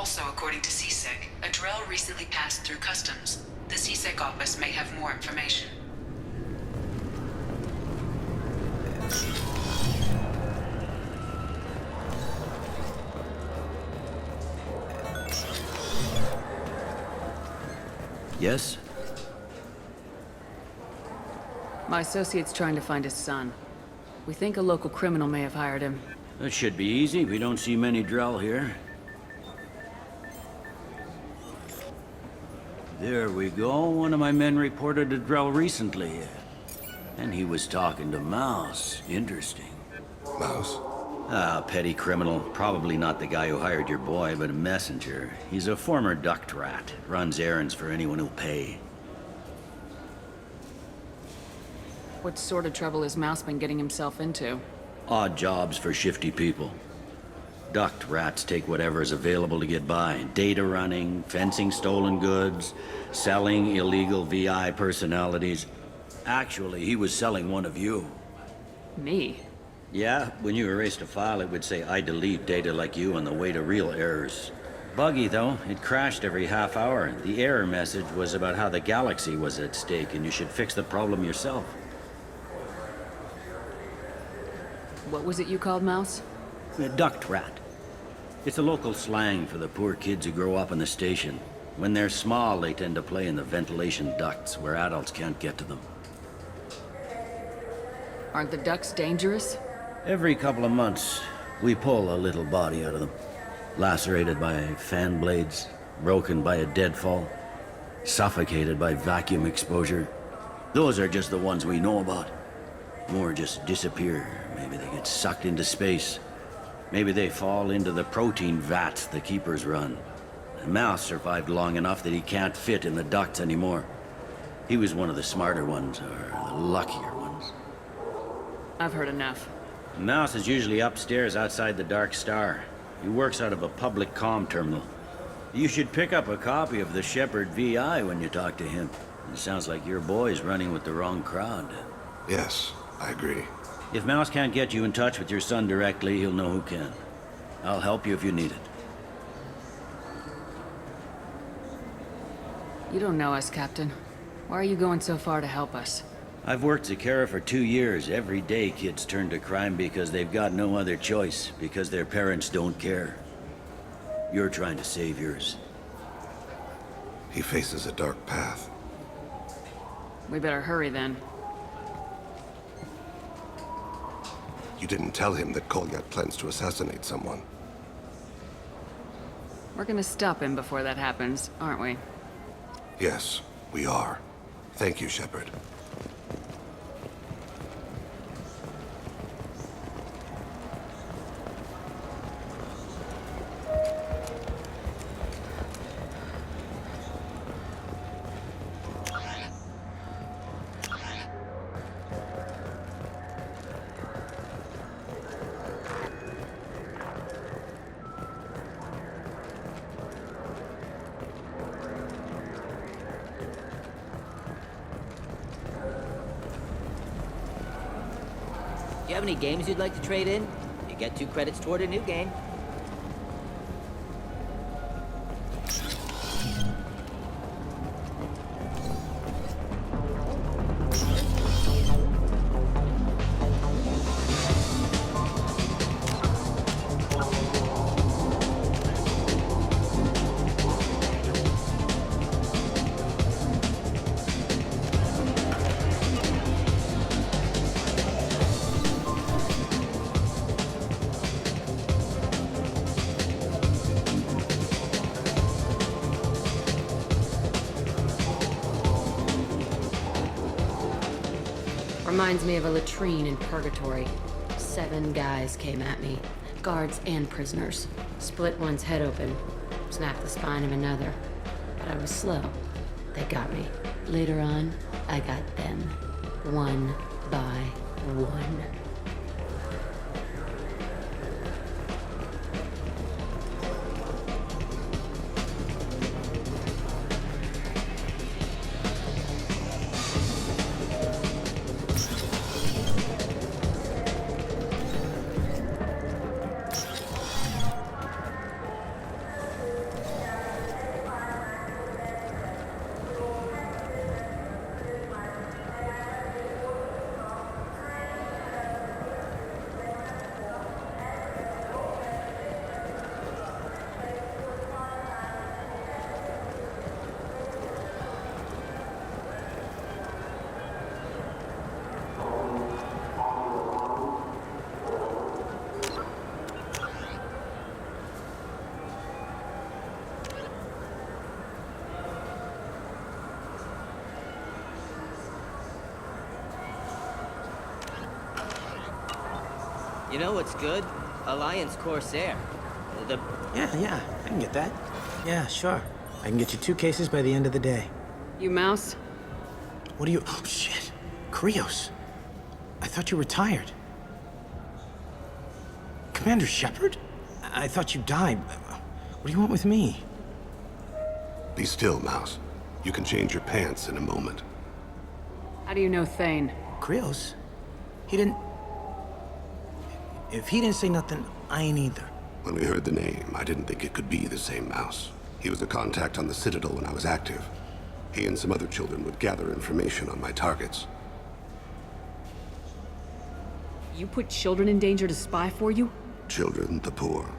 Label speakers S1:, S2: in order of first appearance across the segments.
S1: Also, according to CSEC, a Drell recently passed through customs. The CSEC office may have more information.
S2: Yes?
S3: My associate's trying to find his son. We think a local criminal may have hired him.
S2: That should be easy. We don't see many Drell here. There we go. One of my men reported a Drell recently. And he was talking to Mouse. Interesting.
S4: Mouse?
S2: Ah, petty criminal. Probably not the guy who hired your boy, but a messenger. He's a former duct rat. Runs errands for anyone who'll pay.
S3: What sort of trouble has Mouse been getting himself into?
S2: Odd jobs for shifty people. Duct rats take whatever is available to get by. Data running, fencing stolen goods, selling illegal VI personalities. Actually, he was selling one of you.
S3: Me?
S2: Yeah, when you erased a file, it would say, I delete data like you on the way to real errors. Buggy, though. It crashed every half hour. The error message was about how the galaxy was at stake, and you should fix the problem yourself.
S3: What was it you called Mouse?
S2: A duct rat. It's a local slang for the poor kids who grow up in the station. When they're small, they tend to play in the ventilation ducts, where adults can't get to them.
S3: Aren't the ducks dangerous?
S2: Every couple of months, we pull a little body out of them. Lacerated by fan blades, broken by a deadfall, suffocated by vacuum exposure. Those are just the ones we know about. More just disappear. Maybe they get sucked into space. Maybe they fall into the protein vats the Keepers run. Mouse survived long enough that he can't fit in the ducts anymore. He was one of the smarter ones, or the luckier ones.
S3: I've heard enough.
S2: Mouse is usually upstairs outside the Dark Star. He works out of a public comm terminal. You should pick up a copy of the Shepherd VI when you talk to him. It sounds like your boy's running with the wrong crowd.
S4: Yes, I agree.
S2: If Mouse can't get you in touch with your son directly, he'll know who can. I'll help you if you need it.
S3: You don't know us, Captain. Why are you going so far to help us?
S2: I've worked Zakera for 2 years. Every day kids turn to crime because they've got no other choice, because their parents don't care. You're trying to save yours.
S4: He faces a dark path.
S3: We better hurry then.
S4: You didn't tell him that Kolyat plans to assassinate someone.
S3: We're gonna stop him before that happens, aren't we?
S4: Yes, we are. Thank you, Shepard.
S5: Do you have any games you'd like to trade in? You get 2 credits toward a new game.
S6: Reminds me of a latrine in Purgatory. 7 guys came at me, guards and prisoners. Split one's head open, snapped the spine of another. But I was slow. They got me. Later on, I got them. One by one.
S5: You know what's good? Alliance Corsair. The
S7: Yeah, I can get that. Yeah, sure. I can get you 2 cases by the end of the day.
S3: You Mouse?
S7: What do you... Oh, shit. Krios. I thought you were retired. Commander Shepard? I thought you died. What do you want with me?
S4: Be still, Mouse. You can change your pants in a moment.
S3: How do you know Thane?
S7: Krios? He didn't... If he didn't say nothing, I ain't either.
S4: When we heard the name, I didn't think it could be the same Mouse. He was a contact on the Citadel when I was active. He and some other children would gather information on my targets.
S3: You put children in danger to spy for you?
S4: Children, the poor.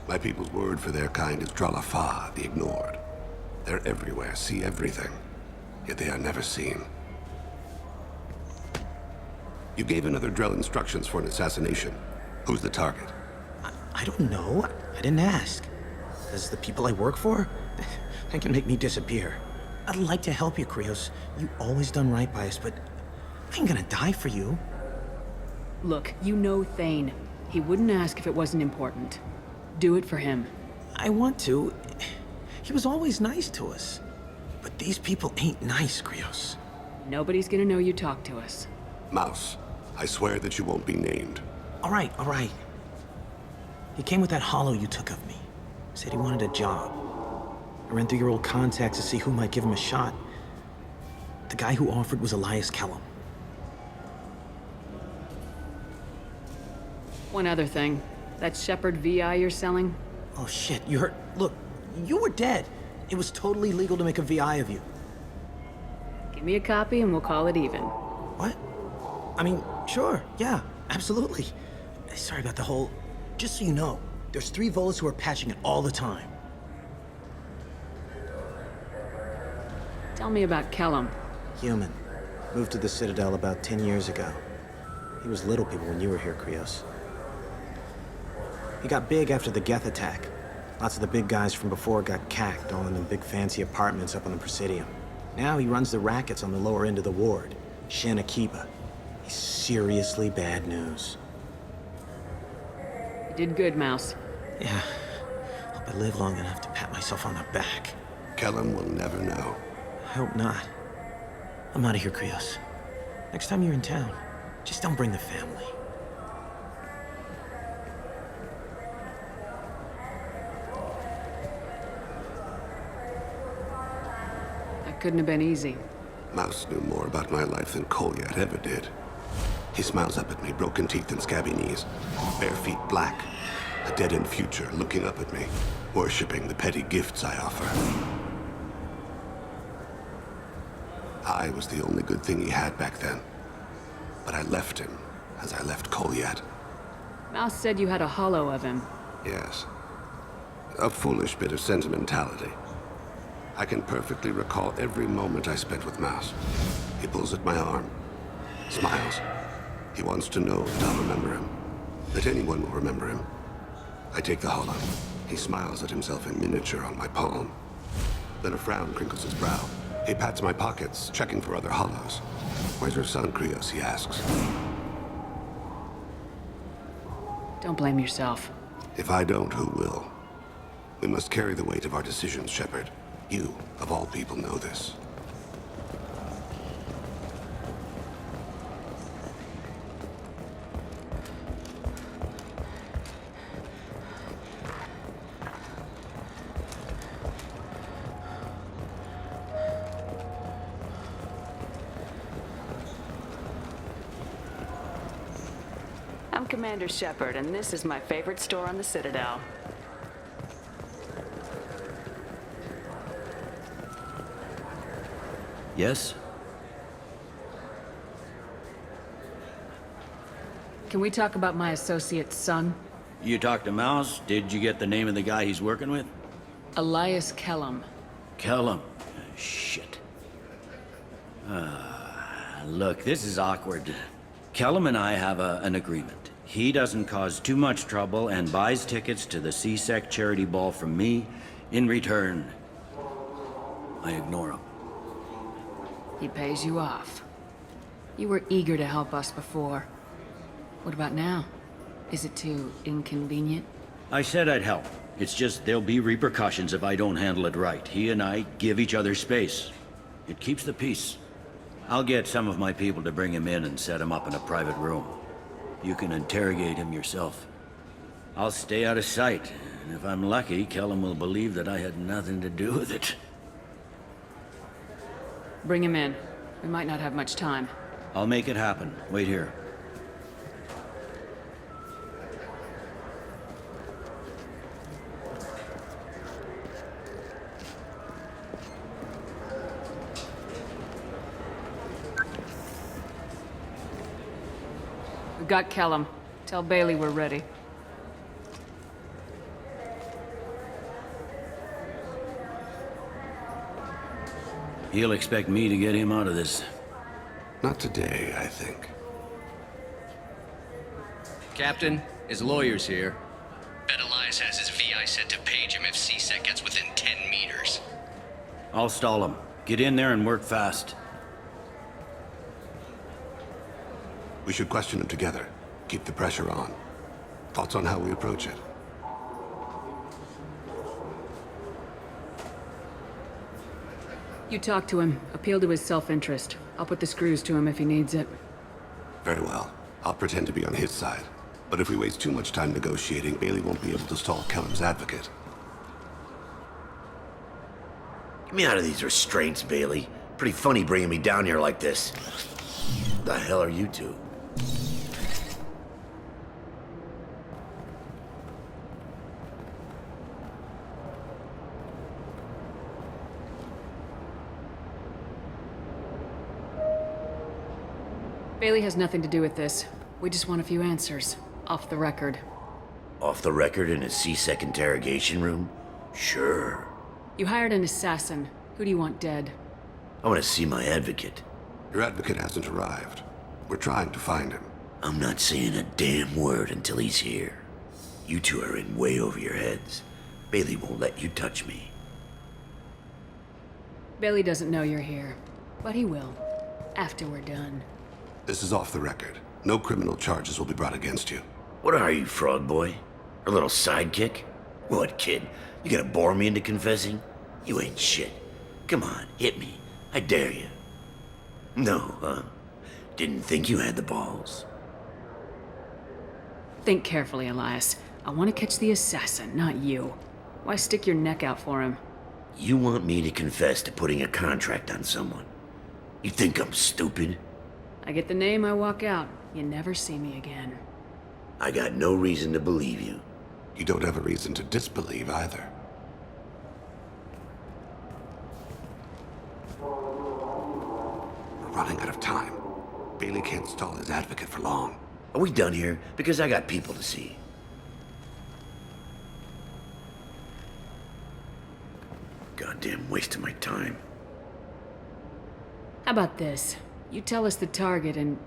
S4: My people's word for their kind is Dralafa, the ignored. They're everywhere, see everything, yet they are never seen. You gave another Drell instructions for an assassination. Who's the target?
S7: I don't know. I didn't ask. As the people I work for, they can make me disappear. I'd like to help you, Krios. You always done right by us, but I ain't gonna die for you.
S3: Look, you know Thane. He wouldn't ask if it wasn't important. Do it for him.
S7: I want to. He was always nice to us. But these people ain't nice, Krios.
S3: Nobody's gonna know you talked to us.
S4: Mouse, I swear that you won't be named.
S7: All right. He came with that hollow you took of me. Said he wanted a job. I ran through your old contacts to see who might give him a shot. The guy who offered was Elias Kellum.
S3: One other thing. That Shepard VI you're selling?
S7: Oh shit, you heard? Look, you were dead. It was totally legal to make a VI of you.
S3: Give me a copy and we'll call it even.
S7: What? I mean, sure, yeah, absolutely. Sorry about the whole... Just so you know, there's 3 Volus who are patching it all the time.
S3: Tell me about Kellum.
S7: Human. Moved to the Citadel about 10 years ago. He was Little People when you were here, Krios. He got big after the Geth attack. Lots of the big guys from before got cacked, all in them big fancy apartments up on the Presidium. Now he runs the rackets on the lower end of the ward, Shin Akiba. He's seriously bad news.
S3: You did good, Mouse.
S7: Yeah. Hope I live long enough to pat myself on the back.
S4: Kellum will never know.
S7: I hope not. I'm out of here, Krios. Next time you're in town, just don't bring the family.
S3: That couldn't have been easy.
S4: Mouse knew more about my life than Kolyat ever did. He smiles up at me, broken teeth and scabby knees. Bare feet black. A dead-end future looking up at me, worshipping the petty gifts I offer. I was the only good thing he had back then. But I left him, as I left Kolyat.
S3: Mouse said you had a hollow of him.
S4: Yes. A foolish bit of sentimentality. I can perfectly recall every moment I spent with Mouse. He pulls at my arm, smiles. He wants to know that I'll remember him, that anyone will remember him. I take the hollow. He smiles at himself in miniature on my palm. Then a frown crinkles his brow. He pats my pockets, checking for other hollows. Where's your son, Krios, he asks.
S3: Don't blame yourself.
S4: If I don't, who will? We must carry the weight of our decisions, Shepard. You, of all people, know this.
S3: I'm Commander Shepard, and this is my favorite store on the Citadel.
S2: Yes?
S3: Can we talk about my associate's son?
S2: You talked to Mouse? Did you get the name of the guy he's working with?
S3: Elias Kellum.
S2: Kellum. Shit. Look, this is awkward. Kellum and I have an agreement. He doesn't cause too much trouble and buys tickets to the C-Sec charity ball from me. In return, I ignore him.
S3: He pays you off. You were eager to help us before. What about now? Is it too inconvenient?
S2: I said I'd help. It's just there'll be repercussions if I don't handle it right. He and I give each other space. It keeps the peace. I'll get some of my people to bring him in and set him up in a private room. You can interrogate him yourself. I'll stay out of sight, and if I'm lucky, Kellum will believe that I had nothing to do with it.
S3: Bring him in. We might not have much time.
S2: I'll make it happen. Wait here.
S3: We got Kellum. Tell Bailey we're ready.
S2: He'll expect me to get him out of this.
S4: Not today, I think.
S8: Captain, his lawyer's here. Bet Elias has his VI set to page him if CSEC gets within 10 meters.
S2: I'll stall him. Get in there and work fast.
S4: We should question him together. Keep the pressure on. Thoughts on how we approach it?
S3: You talk to him. Appeal to his self-interest. I'll put the screws to him if he needs it.
S4: Very well. I'll pretend to be on his side. But if we waste too much time negotiating, Bailey won't be able to stall Kellum's advocate.
S9: Get me out of these restraints, Bailey. Pretty funny bringing me down here like this. The hell are you two?
S3: Bailey has nothing to do with this. We just want a few answers. Off the record.
S9: Off the record in a CSEC interrogation room? Sure.
S3: You hired an assassin. Who do you want dead?
S9: I want to see my advocate.
S4: Your advocate hasn't arrived. We're trying to find him.
S9: I'm not saying a damn word until he's here. You two are in way over your heads. Bailey won't let you touch me.
S3: Bailey doesn't know you're here. But he will. After we're done.
S4: This is off the record. No criminal charges will be brought against you.
S9: What are you, frog boy? A little sidekick? What, kid? You gonna bore me into confessing? You ain't shit. Come on, hit me. I dare you. No, huh? Didn't think you had the balls.
S3: Think carefully, Elias. I want to catch the assassin, not you. Why stick your neck out for him?
S9: You want me to confess to putting a contract on someone? You think I'm stupid?
S3: I get the name, I walk out. You never see me again.
S9: I got no reason to believe you.
S4: You don't have a reason to disbelieve either. We're running out of time. Bailey can't stall his advocate for long.
S9: Are we done here? Because I got people to see. Goddamn waste of my time.
S3: How about this? You tell us the target and...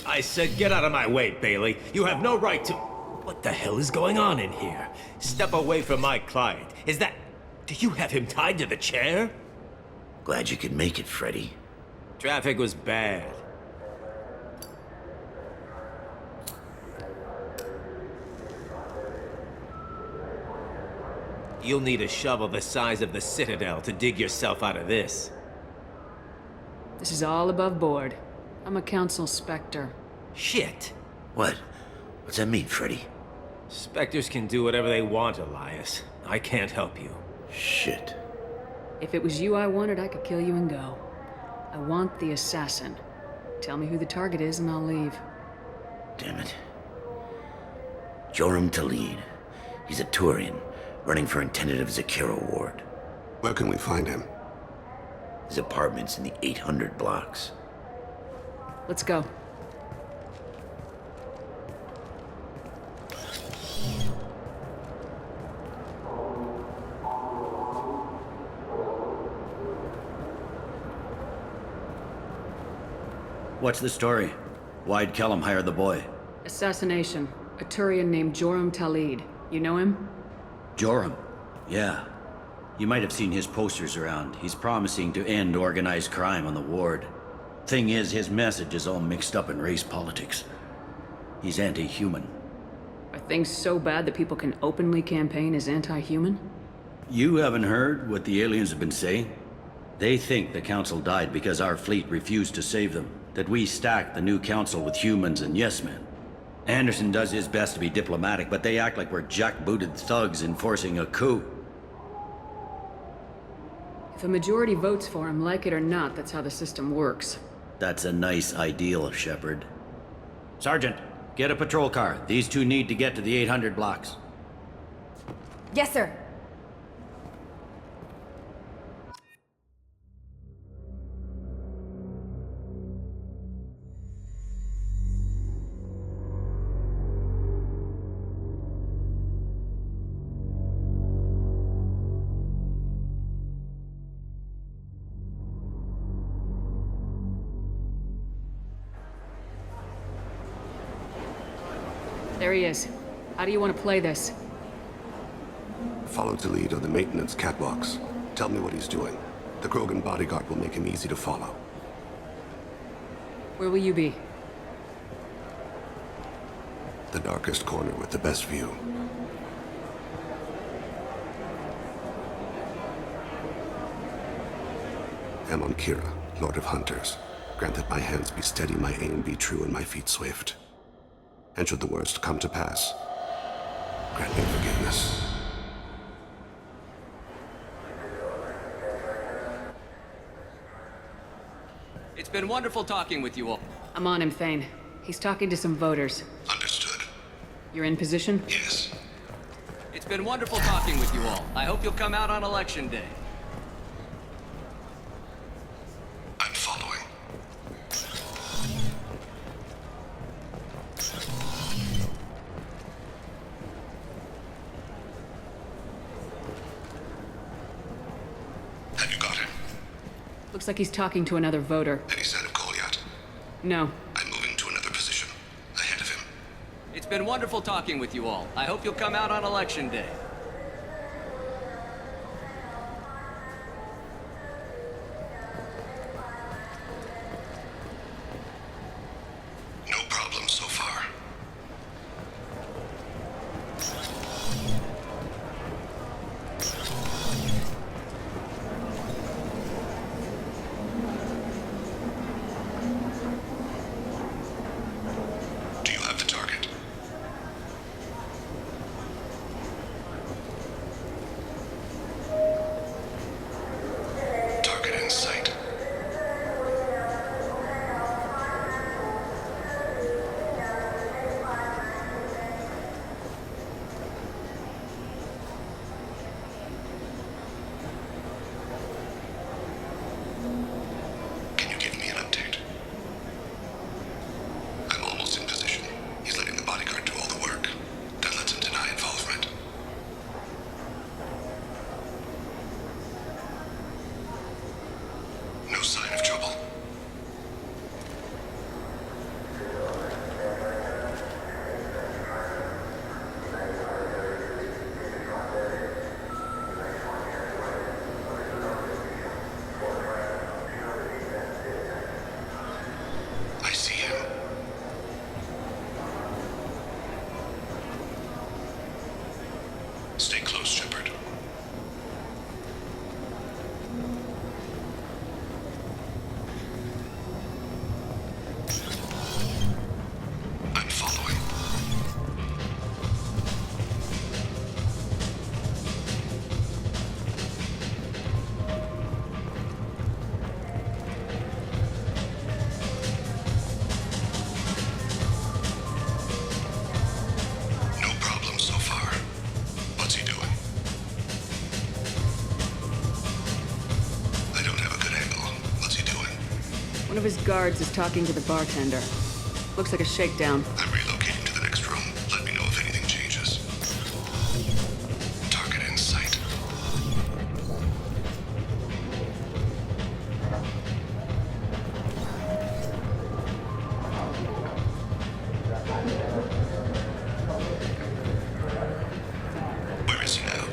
S10: I said get out of my way, Bailey. You have no right to... What the hell is going on in here? Step away from my client. Is that... Do you have him tied to the chair?
S9: Glad you could make it, Freddy.
S10: Traffic was bad. You'll need a shovel the size of the Citadel to dig yourself out of this.
S3: This is all above board. I'm a council specter.
S10: Shit.
S9: What? What's that mean, Freddy?
S10: Spectres can do whatever they want, Elias. I can't help you.
S9: Shit.
S3: If it was you I wanted, I could kill you and go. I want the assassin. Tell me who the target is and I'll leave.
S9: Damn it. Joram Talid. He's a Turian, running for intendant of Zakira Ward.
S4: Where can we find him?
S9: His apartment's in the 800 blocks.
S3: Let's go.
S2: What's the story? Why'd Kellum hire the boy?
S3: Assassination. A Turian named Joram Talid. You know him?
S2: Joram? Yeah. You might have seen his posters around. He's promising to end organized crime on the ward. Thing is, his message is all mixed up in race politics. He's anti-human.
S3: Are Things so bad that people can openly campaign as anti-human?
S2: You haven't heard what the aliens have been saying? They think the Council died because our fleet refused to save them. That we stacked the new Council with humans and yes-men. Anderson does his best to be diplomatic, but they act like we're jackbooted thugs enforcing a coup.
S3: If a majority votes for him, like it or not, that's how the system works.
S2: That's a nice ideal, Shepard. Sergeant, get a patrol car. These two need to get to the 800 blocks.
S11: Yes, sir.
S3: There he is. How do you want to play this?
S4: Follow the lead on the maintenance catwalks. Tell me what he's doing. The Krogan bodyguard will make him easy to follow.
S3: Where will you be?
S4: The darkest corner with the best view. Amon Kira, Lord of Hunters. Grant that my hands be steady, my aim be true, and my feet swift. And should the worst come to pass, grant me forgiveness.
S8: It's been wonderful talking with you all.
S3: I'm on him, Thane. He's talking to some voters.
S4: Understood.
S3: You're in position?
S4: Yes.
S8: It's been wonderful talking with you all. I hope you'll come out on Election Day.
S4: I'm following. Have you got him?
S3: Looks like he's talking to another voter.
S4: Any sign of Kolyat?
S3: No.
S4: I'm moving to another position. Ahead of him.
S8: It's been wonderful talking with you all. I hope you'll come out on Election Day.
S4: No problem so far. Do you have the target? Target in sight. Can you give me an update? I'm almost in position. He's letting the bodyguard do all the work. That lets him deny involvement. No sign of trouble. I see him. Stay close, Shepard. I'm following. No problem so far. What's he doing? I don't have a good angle. What's he doing?
S3: One of his guards is talking to the bartender. Looks like a shakedown.
S4: I'm relocating to the next room. Let me know if anything changes. Target in sight. Where is he now?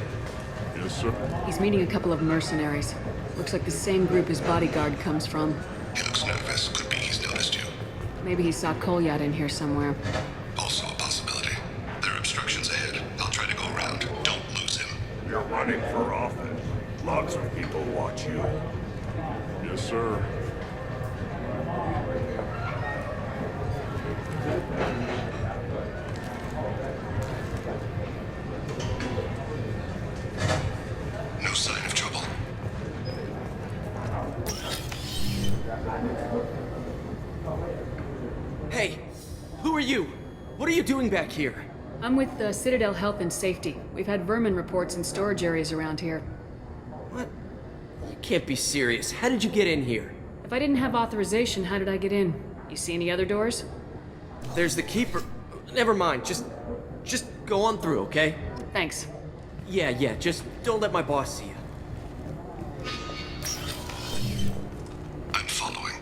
S12: Yes, sir.
S3: He's meeting a couple of mercenaries. Looks like the same group his bodyguard comes from.
S4: He looks nervous. Could be he's noticed you.
S3: Maybe he saw Kolyat in here somewhere.
S4: Also a possibility. Their obstruction
S12: running for office. Lots of people watch you. Yes, sir.
S4: No sign of trouble.
S13: Hey, who are you? What are you doing back here?
S3: I'm with the Citadel Health and Safety. We've had vermin reports in storage areas around here.
S13: What? You can't be serious. How did you get in here?
S3: If I didn't have authorization, how did I get in? You see any other doors?
S13: There's the Keeper. Never mind. Just go on through, okay?
S3: Thanks.
S13: Yeah, just don't let my boss see you.
S4: I'm following.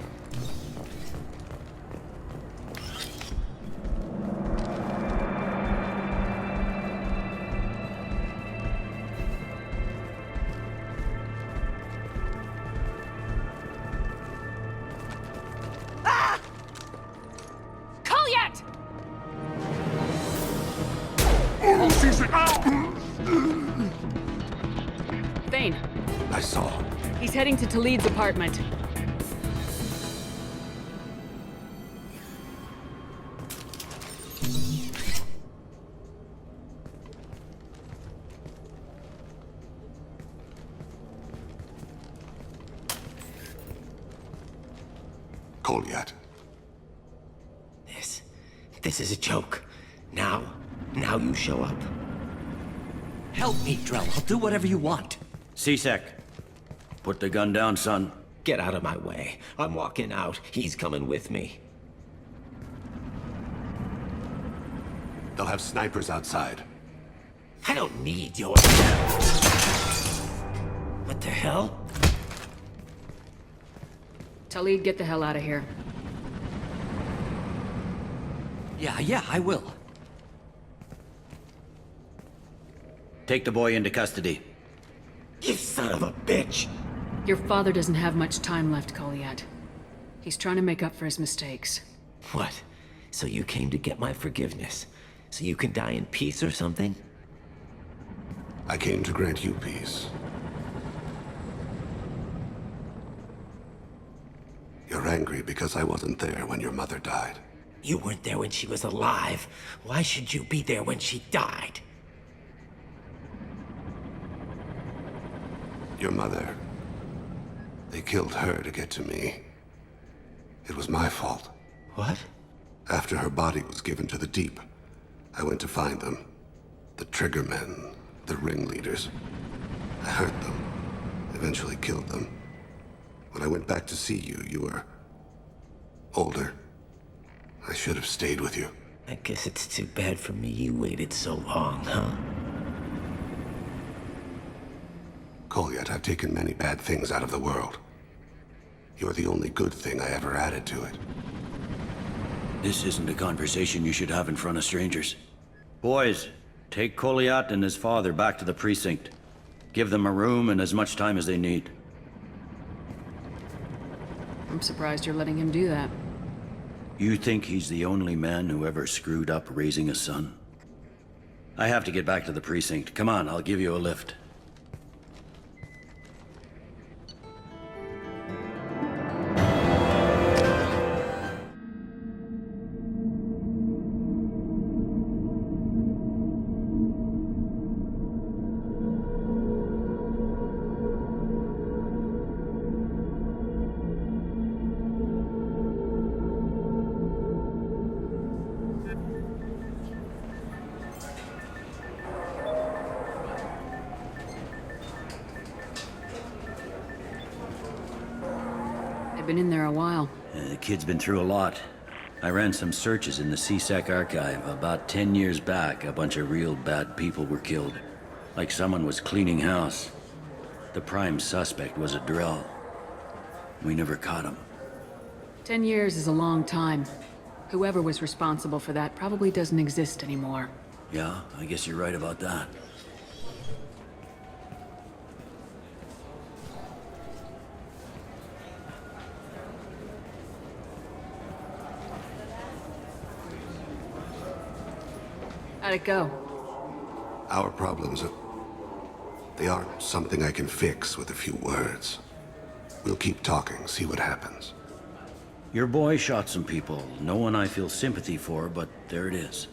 S3: Kolyat! Thane,
S4: I saw.
S3: he's heading to Talid's apartment.
S4: Kolyat.
S10: This is a joke. Now you show up. Help me, Drell. I'll do whatever you want.
S2: C-Sec, put the gun down, son.
S10: Get out of my way. I'm walking out. He's coming with me.
S4: They'll have snipers outside.
S10: I don't need your... What the hell?
S3: Talid, get the hell out of here.
S10: Yeah, I will.
S2: Take the boy into custody.
S10: You son of a bitch!
S3: Your father doesn't have much time left, Kolyat. He's trying to make up for his mistakes.
S10: What? So you came to get my forgiveness? So you can die in peace or something?
S4: I came to grant you peace. You're angry because I wasn't there when your mother died.
S10: You weren't there when she was alive. Why should you be there when she died?
S4: Your mother. They killed her to get to me. It was my fault.
S10: What?
S4: After her body was given to the Deep, I went to find them. The Triggermen, the ringleaders. I hurt them, eventually killed them. When I went back to see you, you were older. I should have stayed with you.
S10: I guess it's too bad for me you waited so long, huh?
S4: Kolyat, I've taken many bad things out of the world. You're the only good thing I ever added to it.
S2: This isn't a conversation you should have in front of strangers. Boys, take Kolyat and his father back to the precinct. Give them a room and as much time as they need.
S3: I'm surprised you're letting him do that.
S2: You think he's the only man who ever screwed up raising a son? I have to get back to the precinct. Come on, I'll give you a lift.
S3: They've been in there a while.
S2: The kid's been through a lot. I ran some searches in the C-Sec archive. About 10 years back, a bunch of real bad people were killed. Like someone was cleaning house. The prime suspect was a Drell. We never caught him.
S3: 10 years is a long time. Whoever was responsible for that probably doesn't exist anymore.
S2: Yeah, I guess you're right about that.
S3: How'd it go?
S4: Our problems, They aren't something I can fix with a few words. We'll keep talking, see what happens.
S2: Your boy shot some people. No one I feel sympathy for, but there it is.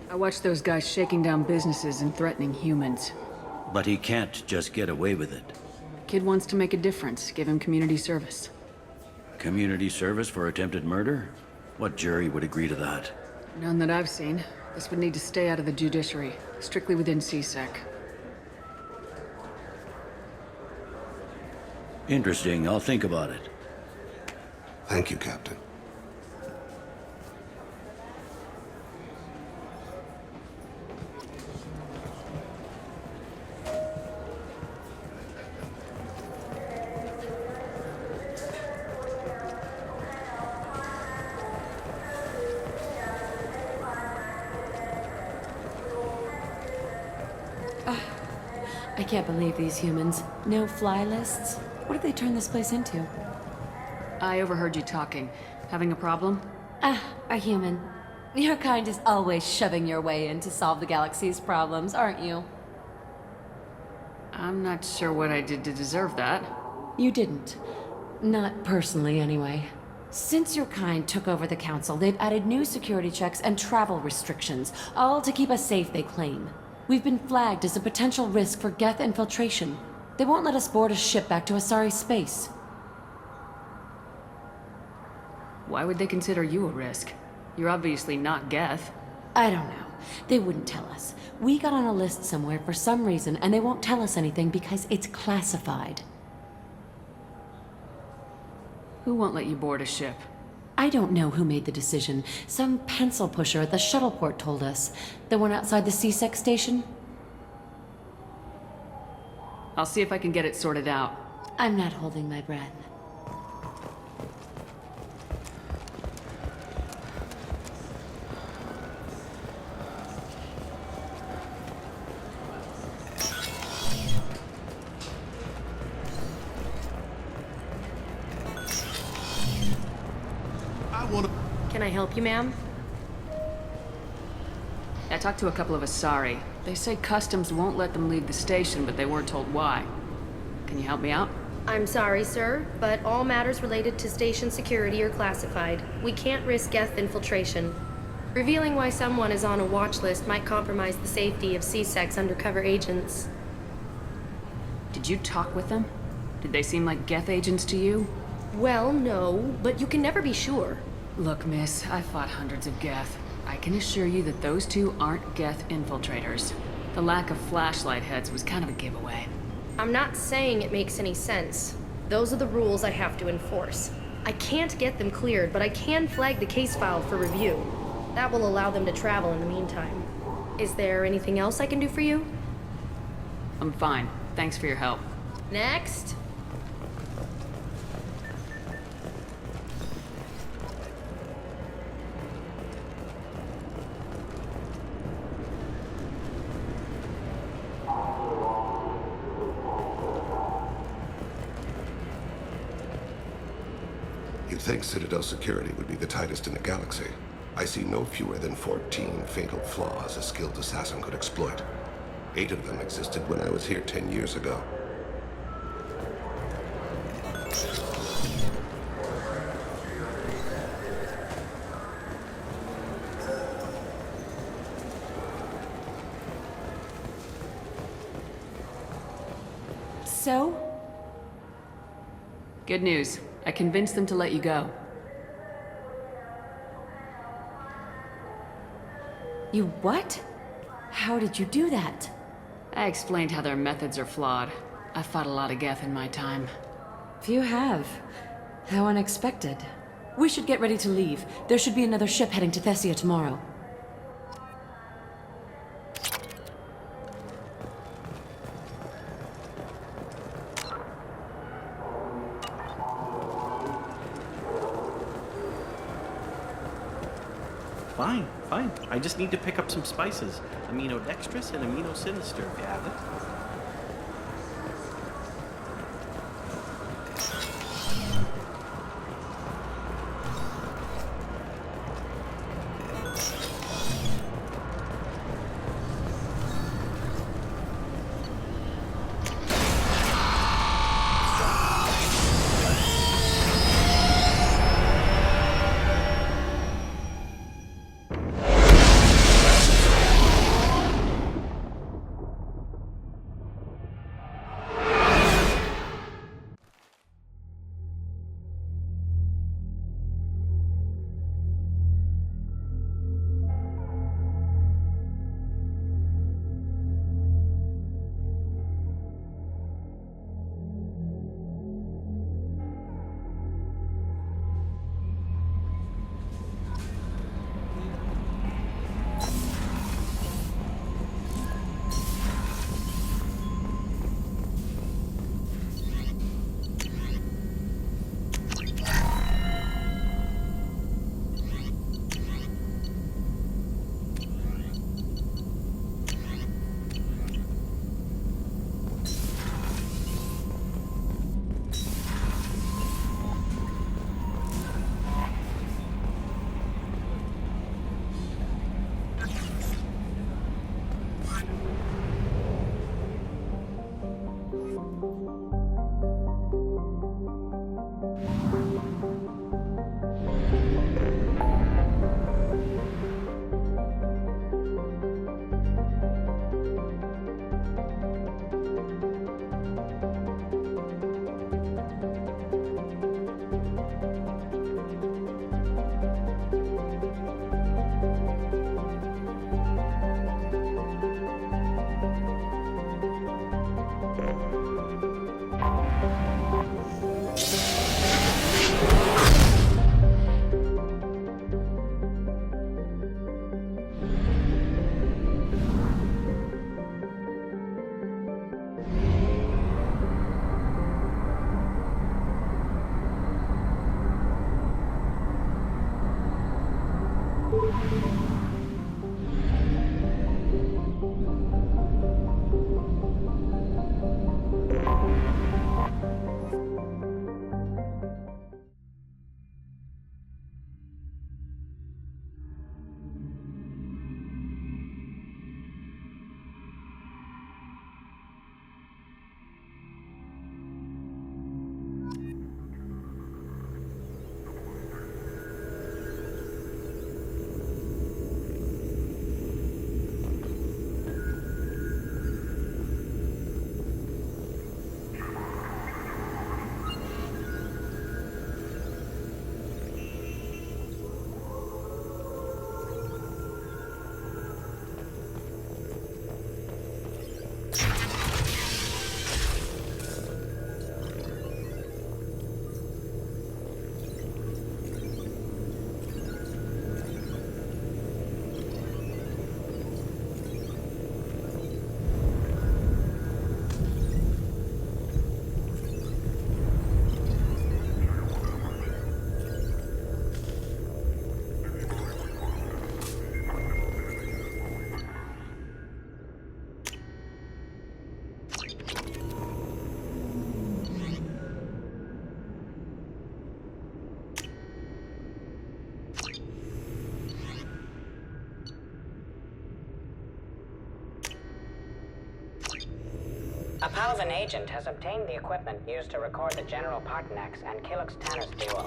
S3: I watched those guys shaking down businesses and threatening humans.
S2: But he can't just get away with it.
S3: Kid wants to make a difference. Give him community service.
S2: Community service for attempted murder? What jury would agree to that?
S3: None that I've seen. This would need to stay out of the judiciary. Strictly within CSEC.
S2: Interesting. I'll think about it.
S4: Thank you, Captain.
S6: I can't believe these humans. No fly lists? What did they turn this place into?
S3: I overheard you talking. Having a problem?
S6: A human. Your kind is always shoving your way in to solve the galaxy's problems, aren't you?
S3: I'm not sure what I did to deserve that.
S6: You didn't. Not personally, anyway. Since your kind took over the council, they've added new security checks and travel restrictions, all to keep us safe, they claim. We've been flagged as a potential risk for Geth infiltration. They won't let us board a ship back to Asari space.
S3: Why would they consider you a risk? You're obviously not Geth.
S6: I don't know. They wouldn't tell us. We got on a list somewhere for some reason, and they won't tell us anything because it's classified.
S3: Who won't let you board a ship?
S6: I don't know who made the decision. Some pencil pusher at the shuttleport told us. The one outside the CSEC station?
S3: I'll see if I can get it sorted out.
S6: I'm not holding my breath.
S11: Can I help you, ma'am?
S3: I talked to a couple of Asari. They say customs won't let them leave the station, but they weren't told why. Can you help me out?
S11: I'm sorry, sir, but all matters related to station security are classified. We can't risk Geth infiltration. Revealing why someone is on a watch list might compromise the safety of CSEC's undercover agents.
S3: Did you talk with them? Did they seem like Geth agents to you?
S11: Well, no, but you can never be sure.
S3: Look, miss, I fought hundreds of Geth. I can assure you that those two aren't Geth infiltrators. The lack of flashlight heads was kind of a giveaway.
S11: I'm not saying it makes any sense. Those are the rules I have to enforce. I can't get them cleared, but I can flag the case file for review. That will allow them to travel in the meantime. Is there anything else I can do for you?
S3: I'm fine. Thanks for your help.
S11: Next.
S4: You'd think Citadel security would be the tightest in the galaxy. I see no fewer than 14 fatal flaws a skilled assassin could exploit. 8 of them existed when I was here 10 years ago.
S6: So?
S3: Good news. I convinced them to let you go.
S6: You what? How did you do that?
S3: I explained how their methods are flawed. I fought a lot of Geth in my time.
S6: Few have. How unexpected. We should get ready to leave. There should be another ship heading to Thessia tomorrow.
S7: Fine, fine. I just need to pick up some spices. Amino dextrous and amino sinister, if you have it.
S14: A Palvan agent has obtained the equipment used to record the General Partenax and Killux Tannis duo.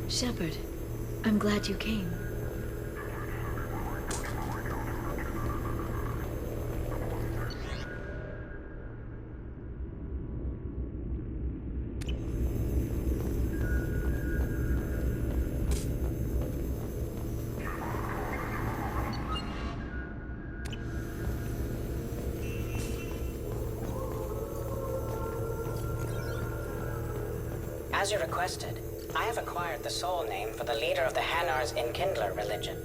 S15: Shepard, I'm glad you came.
S14: As you requested, I have acquired the soul name for the leader of the Hanar's Enkindler religion.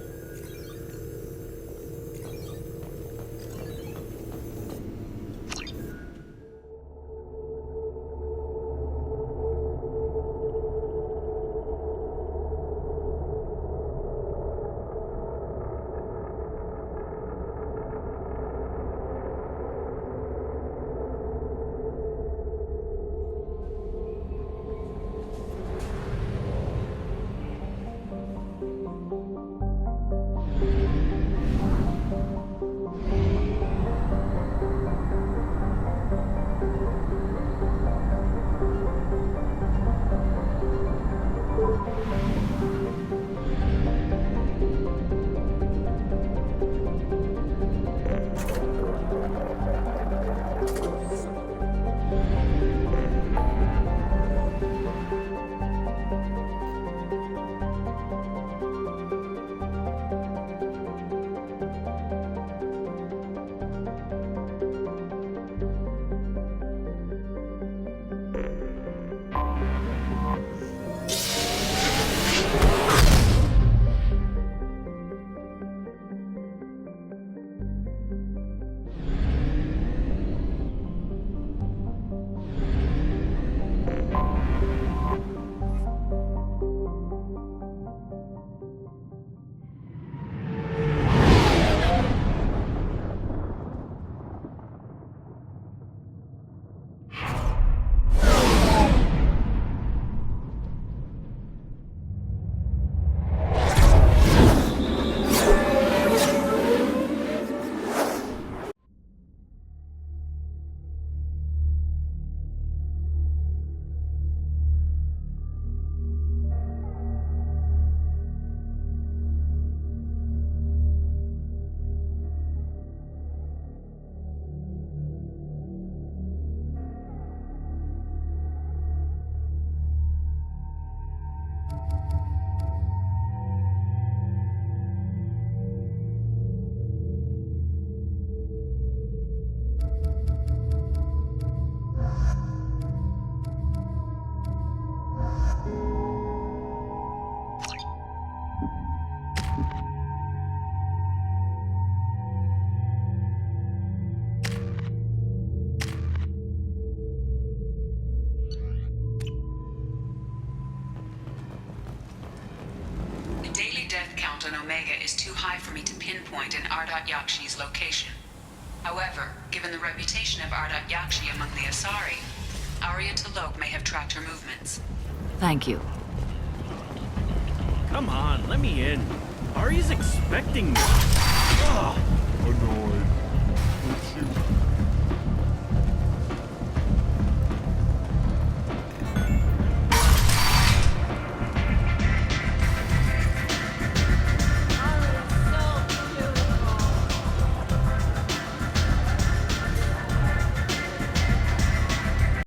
S1: On Omega is too high for me to pinpoint an Ardat Yakshi's location. However, given the reputation of Ardat Yakshi among the Asari, Arya T'Loak may have tracked her movements.
S3: Thank you.
S16: Come on, let me in. Arya's expecting me. Ugh.
S12: Annoyed.